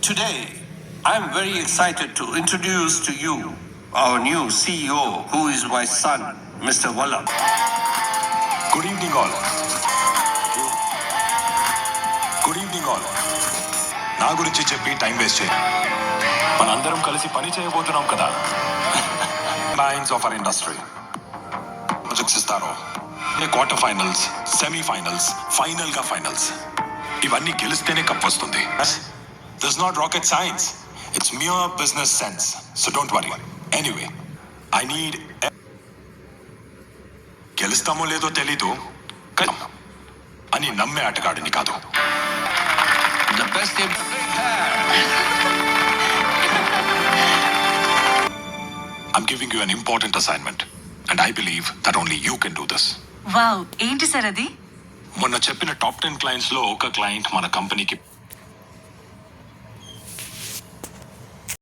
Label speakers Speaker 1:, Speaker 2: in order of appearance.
Speaker 1: Today, I'm very excited to introduce to you our new CEO, who is my son, Mr. Vallabh.
Speaker 2: Good evening all. Good evening all. నా గురించి చెప్పి time waste చేయి. మనందరం కలిసి పని చేయబోతున్నాం కదా. Lines of our industry projects ఇస్తారో క్వార్టర్ ఫైనల్స్, సెమీఫైనల్స్, ఫైనల్ గా ఫైనల్స్ ఇవన్నీ గెలిస్తేనే కప్ వస్తుంది. This not rocket science, it's mere business sense. So don't worry. Anyway, I need గెలుస్తామో లేదో తెలీదు అని నమ్మే ఆటగాడిని కాదు.
Speaker 1: The best in
Speaker 2: I'm giving you an important assignment and I believe that only you can do this.
Speaker 3: Wow, ఏంటి sir అది?
Speaker 2: మొన్న చెప్పిన టాప్ 10 క్లయింట్స్ లో ఒక క్లయింట్ మన కంపెనీకి